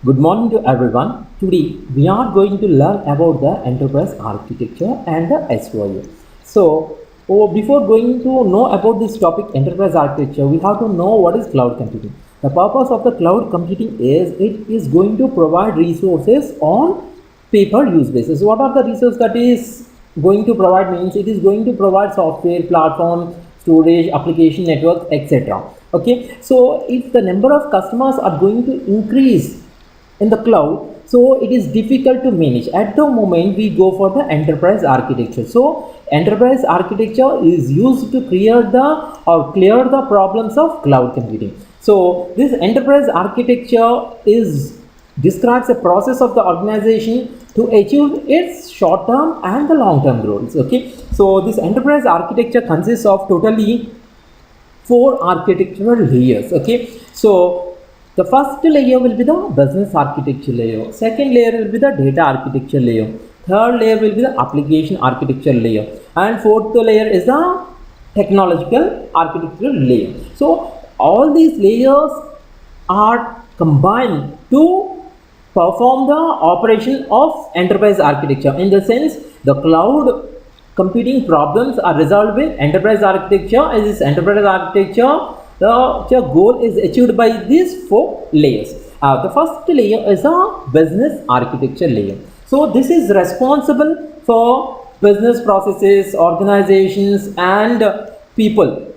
Good morning to everyone. Today we are going to learn about the enterprise architecture and the SOA. Before going to know about this topic, enterprise architecture, we have to know what is cloud computing. The purpose of the cloud computing is it is going to provide resources on pay-per-use basis. What are the resources that is going to provide means it is going to provide software, platform, storage, application network, etc. Okay, so if the number of customers are going to increase in the cloud, so it is difficult to manage. At the moment we go for the enterprise architecture. So enterprise architecture is used to clear the problems of cloud computing. So this enterprise architecture is describes a process of the organization to achieve its short term and the long term goals. Okay, so this enterprise architecture consists of totally four architectural layers. Okay, so the first layer will be the business architecture layer, second layer will be the data architecture layer, third layer will be the application architecture layer, and fourth layer is the technological architectural layer. So all these layers are combined to perform the operation of enterprise architecture. In the sense, the cloud computing problems are resolved with enterprise architecture. As this enterprise architecture, the goal is achieved by these four layers. The first layer is a business architecture layer. So this is responsible for business processes, organizations, and people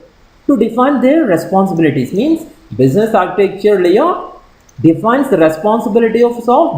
to define their responsibilities. Means business architecture layer defines the responsibility of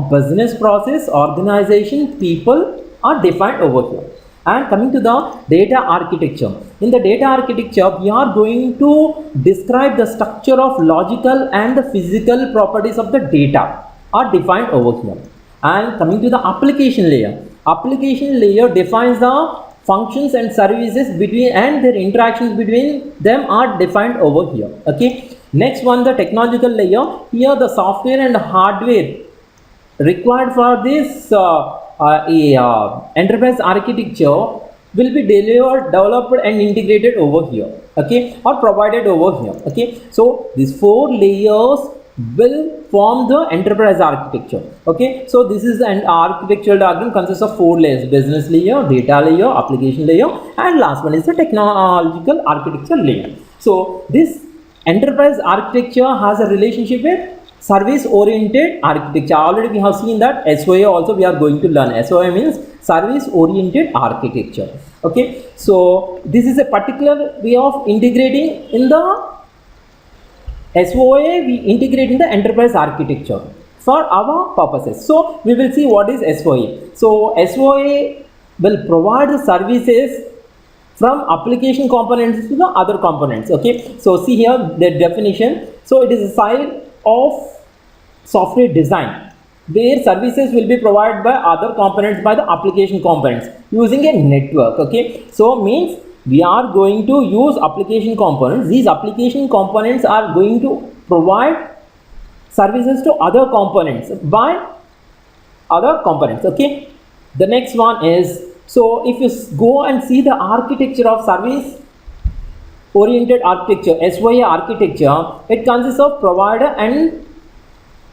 business process, organization, people are defined over here. And coming to the data architecture, in the data architecture we are going to describe the structure of logical and the physical properties of the data are defined over here. And coming to the application layer defines the functions and services between and their interactions between them are defined over here. Okay, next one, the technological layer. Here the software and hardware required for this enterprise architecture will be developed and integrated over here. Okay, or provided over here. Okay, so these four layers will form the enterprise architecture. Okay, so this is an architectural diagram consists of four layers: business layer, data layer, application layer, and last one is the technological architecture layer. So this enterprise architecture has a relationship with service oriented architecture. Already we have seen that SOA also we are going to learn. SOA means service oriented architecture. Okay, so this is a particular way of integrating in the SOA. We integrate in the enterprise architecture for our purposes. So we will see what is SOA. So SOA will provide the services from application components to the other components. Okay, so see here the definition. So it is a side of software design where services will be provided by other components by the application components using a network. Okay, so means we are going to use application components. These application components are going to provide services to other components by other components. Okay, the next one is, so if you go and see the architecture of service oriented architecture, SOA architecture, it consists of provider and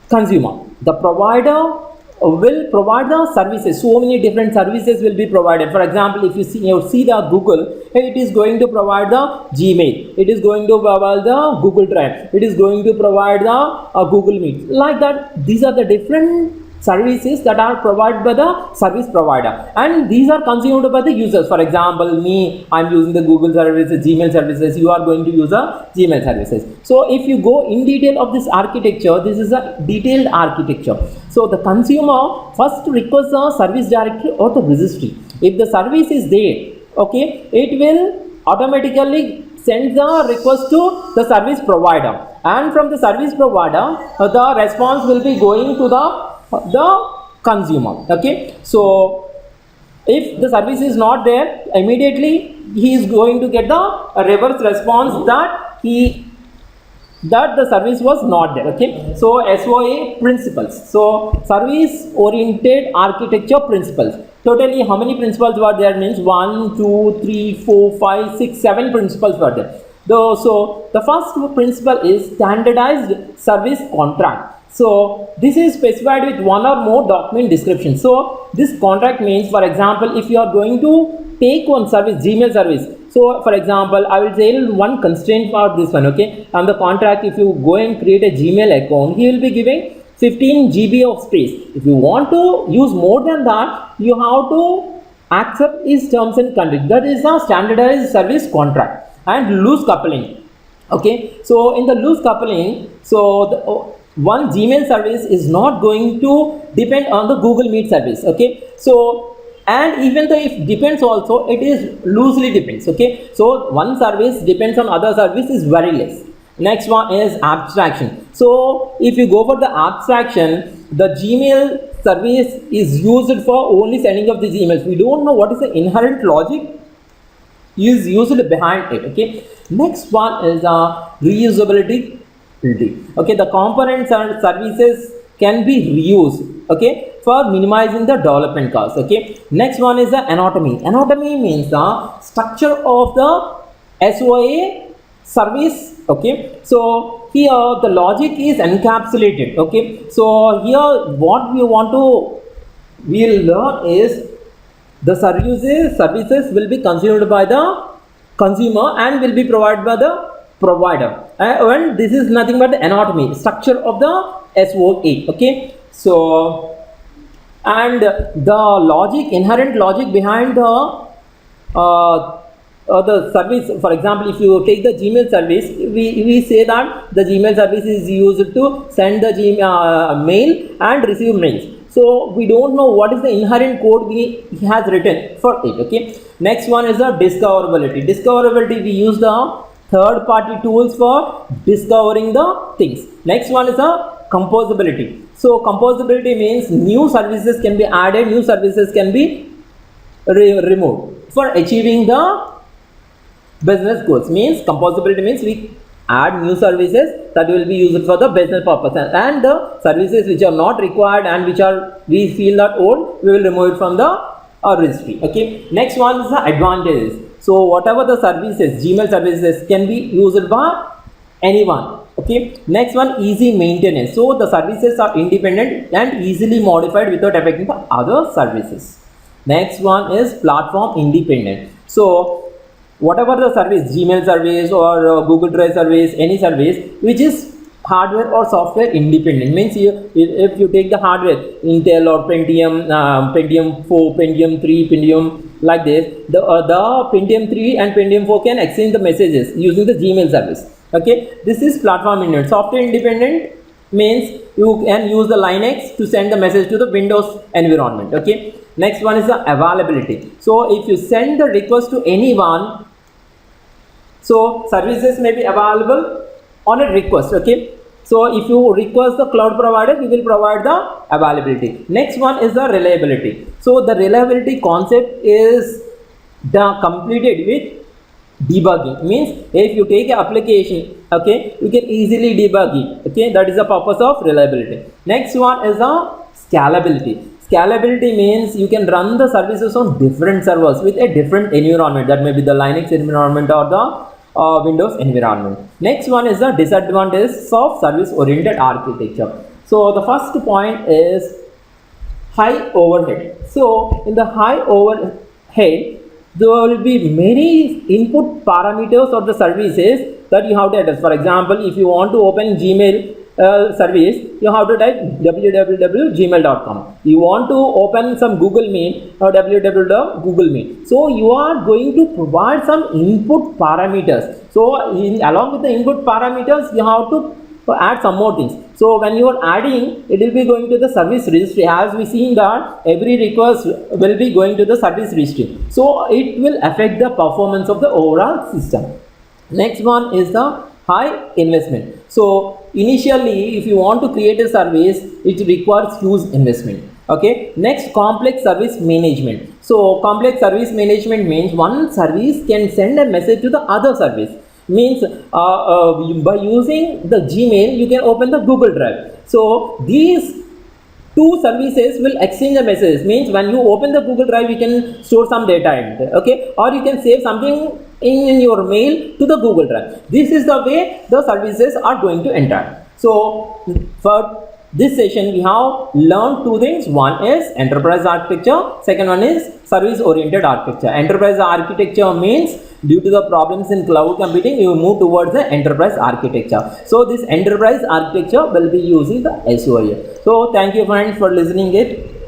consumer. The provider will provide the services. So many different services will be provided. For example, if you see the Google, it is going to provide the Gmail, it is going to provide the Google Drive, it is going to provide the Google Meet. Like that, these are the different services that are provided by the service provider, and these are consumed by the users. For example, me, I'm using the Google services, Gmail services, you are going to use the Gmail services. So if you go in detail of this architecture, this is a detailed architecture. So the consumer first requests a service directory or the registry. If the service is there, okay, it will automatically send the request to the service provider, and from the service provider the response will be going to the consumer. Okay, so if the service is not there, immediately he is going to get the reverse response that the service was not there. Okay, so SOA principles. So service oriented architecture principles. Totally how many principles were there? Means 1, 2, 3, 4, 5, 6, 7 principles were there. So the first principle is standardized service contract. So this is specified with one or more document description. So this contract means, for example, if you are going to take one service, Gmail service. So for example, I will tell one constraint for this one, okay? On the contract, if you go and create a Gmail account, he will be giving 15 GB of space. If you want to use more than that, you have to accept his terms and conditions. That is a standardized service contract. And loose coupling. Okay, so in the loose coupling, so the one Gmail service is not going to depend on the Google Meet service. Okay, so and even though if depends also, it is loosely depends. Okay, so one service depends on other service is very less. Next one is abstraction. So if you go for the abstraction, the Gmail service is used for only sending of these emails. We don't know what is the inherent logic is used behind it. Okay, next one is reusability. Okay, the components and services can be reused, okay, for minimizing the development cost. Okay, next one is the anatomy. Anatomy means the structure of the SOA service. Okay, so here the logic is encapsulated. Okay, so here what we want to we'll learn is the services will be consumed by the consumer and will be provided by the provider. And this is nothing but the anatomy, structure of the SOA. Okay, so and the logic, inherent logic behind the service. For example, if you take the Gmail service, we say that the Gmail service is used to send the Gmail mail and receive mails. So we don't know what is the inherent code he has written for it. Okay, next one is the discoverability. Discoverability, we use the third party tools for discovering the things. Next one is the composability. So composability means new services can be added, new services can be removed for achieving the business goals. Means composability means we add new services that will be used for the business purpose, and the services which are not required and which are we feel that old, we will remove it from the registry. Okay, next one is the advantages. So whatever the services, Gmail services can be used by anyone. Okay, next one, easy maintenance. So the services are independent and easily modified without affecting the other services. Next one is platform independent. So whatever the service, Gmail service or Google Drive service, any service which is hardware or software independent, means if you take the hardware, Intel or Pentium, Pentium 4, Pentium 3, Pentium like this, the Pentium 3 and Pentium 4 can exchange the messages using the Gmail service. Okay, this is platform independent. Software independent means you can use the Linux to send the message to the Windows environment. Okay, next one is the availability. So if you send the request to anyone, so services may be available on a request. Okay, so if you request the cloud provider, we will provide the availability. Next one is the reliability. So the reliability concept is completed with debugging. Means if you take an application, okay, you can easily debug it. Okay, that is the purpose of reliability. Next one is the scalability. Scalability means you can run the services on different servers with a different environment, that may be the Linux environment or the Windows environment. Next one is the disadvantages of service oriented architecture. So the first point is high overhead. So in the high overhead, there will be many input parameters of the services that you have to address. For example, if you want to open Gmail service, you have to type www.gmail.com. You want to open some Google Meet or www.googlemeet. So you are going to provide some input parameters. So along with the input parameters, you have to add some more things. So when you are adding, it will be going to the service registry. As we seen that every request will be going to the service registry. So it will affect the performance of the overall system. Next one is the high investment. So initially, if you want to create a service, it requires huge investment. Okay. Next, complex service management. So complex service management means one service can send a message to the other service. Means by using the Gmail, you can open the Google Drive. So these two services will exchange a message. Means when you open the Google Drive, you can store some data in it, okay, or you can save something in your mail to the Google Drive. This is the way the services are going to enter. So for this session we have learned two things. One is enterprise architecture, second one is service oriented architecture. Enterprise architecture means due to the problems in cloud computing, you move towards the enterprise architecture. So this enterprise architecture will be using the SOA. So thank you friends for listening it.